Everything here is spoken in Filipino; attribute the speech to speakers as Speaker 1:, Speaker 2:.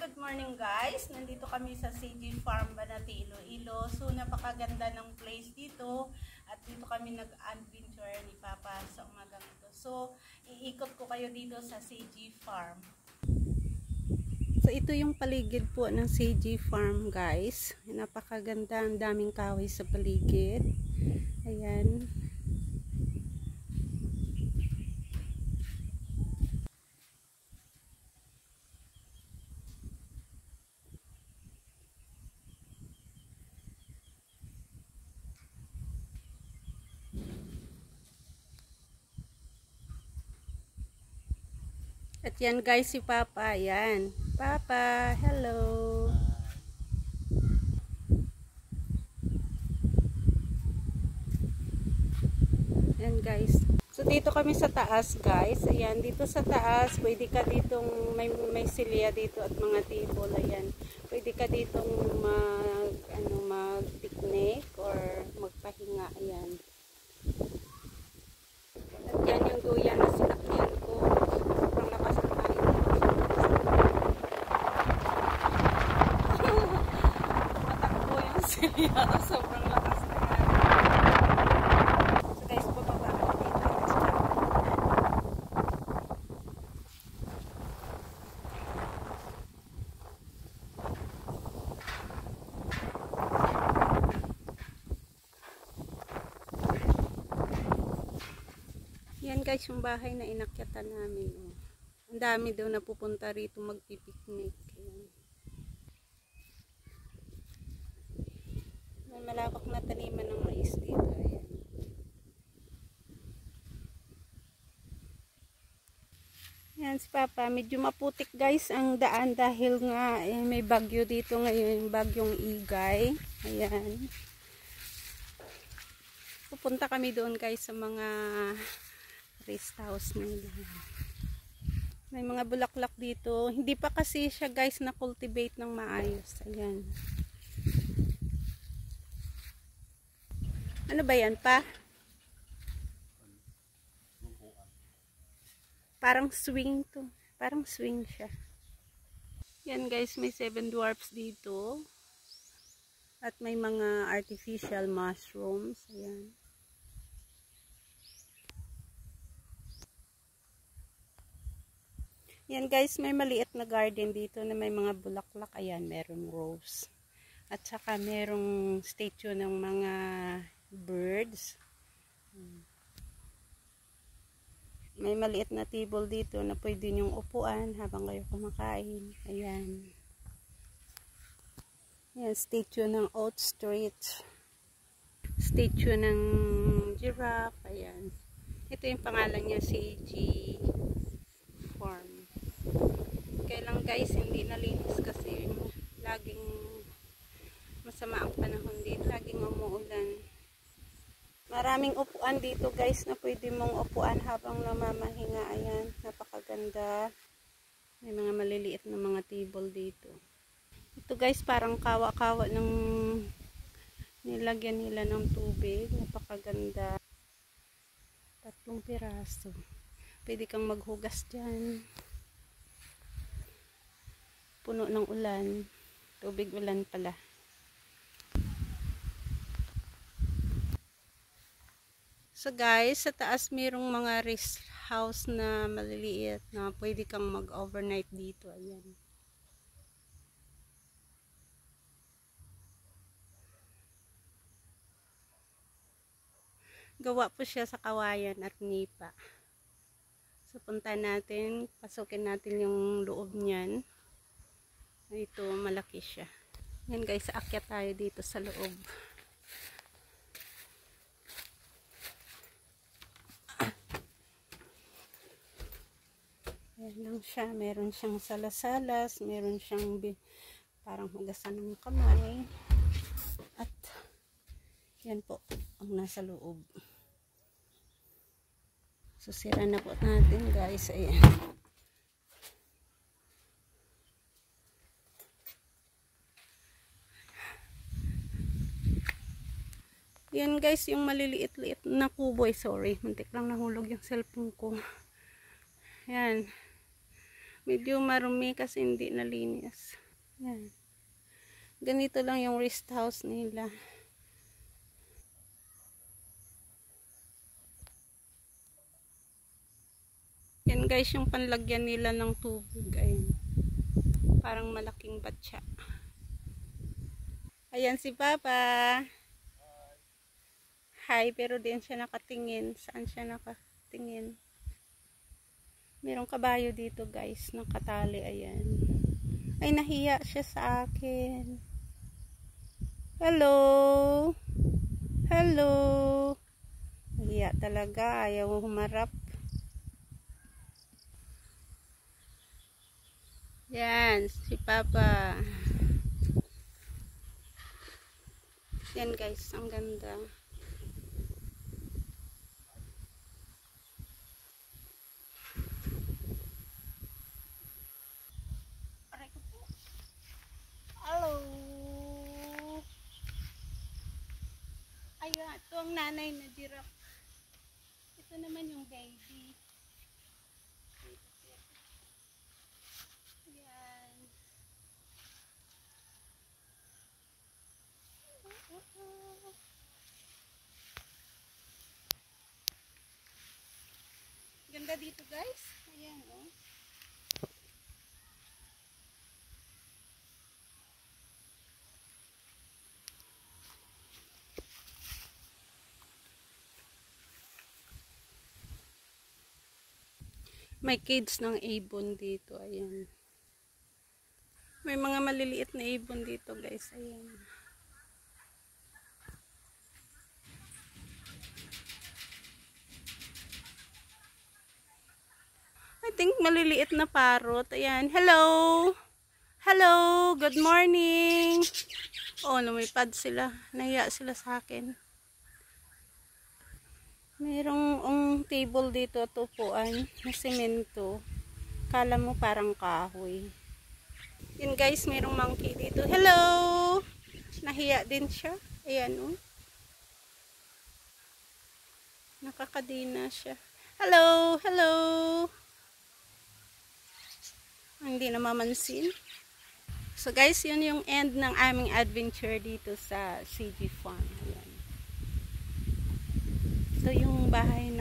Speaker 1: good morning guys. Nandito kami sa CG Farm, Banati, Iloilo. So napakaganda ng place dito at dito kami nag-adventure ni Papa sa umagang ito. So iikot ko kayo dito sa CG Farm. So ito yung paligid po ng CG Farm guys. Napakaganda, ang daming kahoy sa paligid. Ayan. At yan guys si Papa, yan. Papa, hello. Yan guys. So dito kami sa taas guys. Ayan, dito sa taas, pwede ka ditong may silya dito at mga table, ayan. Pwede ka ditong mag-picnic or magpahinga, ayan. At yan yung duyan na sinakyan ko. Sobrang lakas ng hangin dito. Matakbo yung silya. Sobrang lakas na yan. So guys, bumaba ako dito. Yan guys, yung bahay na inakyatan namin. Oh. Ang dami daw na pupunta rito magpipiknik. Ayan. May malawak na taniman ng mais dito. Ayan. Yan si Papa. Medyo maputik guys ang daan dahil nga may bagyo dito ngayon. Bagyong Igay. Ayan. Pupunta kami doon guys sa mga rest house nila. May mga bulaklak dito. Hindi pa kasi siya guys na cultivate ng maayos. Ayan. Ano ba yan pa? Parang swing to. Parang swing siya. Yan guys, may 7 dwarfs dito. At may mga artificial mushrooms. Ayan. Yan guys, may maliit na garden dito na may mga bulaklak. Ayan, merong rose. At saka merong statue ng mga birds. May maliit na table dito na pwede nyong upuan habang kayo kumakain. Ayan. Ayan, statue ng ostrich. Statue ng giraffe. Ayan. Ito yung pangalan niya, CG Farm. Kaya lang guys, hindi nalinis kasi laging masama ang panahon dito. Laging umuulan. Maraming upuan dito guys na pwede mong upuan habang namamahinga. Ayan, napakaganda. May mga maliliit na mga table dito. Ito guys, parang kawa-kawa ng nilagyan nila ng tubig. Napakaganda. 3 piraso. Pwede kang maghugas dyan. Puno ng ulan. Tubig ulan pala. So guys, sa taas mayroong mga rest house na maliliit na pwede kang mag-overnight dito. Ayan. Gawa po siya sa kawayan at nipa. So punta natin, pasukin natin yung loob niyan. Ito, malaki siya. Yan guys, aakyat tayo dito sa loob. Yan lang siya. Meron siyang salasalas. Meron siyang parang hugasan ng kamay. At yan po ang nasa loob. So sira na po natin guys. Ayan. Yan guys, yung maliliit-liit na kubo. Sorry, muntik lang nahulog yung cellphone ko. Yan. Medyo marumi kasi hindi nalinis. Yan. Ganito lang yung rest house nila. Yan guys, yung panlagyan nila ng tubig. Ayun. Parang malaking batya. Ayan si Papa. Hi, pero din siya nakatingin. Saan siya nakatingin? Merong kabayo dito guys, nakatali. Ayan. Ay, nahiya siya sa akin. Hello. Hello. Nahiya talaga. Ayaw humarap. Yan, si Papa. Yan guys, ang ganda. Hello. Ayun, ito ang nanay na giraffe. Ito naman yung baby. Yan. Ganda dito guys. Ayan oh. May cage ng ibon dito. Ayan. May mga maliliit na ibon dito guys. Ayan. I think maliliit na parrot. Ayan. Hello! Hello! Good morning! Oh, lumipad sila. Nahiya sila sa akin. Mayroong table dito, tupuan na semento. Kala mo parang kahoy. Yun guys, mayroong monkey dito. Hello! Nahiya din siya. Ayan oh. Nakakadina siya. Hello! Hello! Hindi na mamansin. So guys, yun yung end ng aming adventure dito sa CG Farm. Ayan. So yung bahay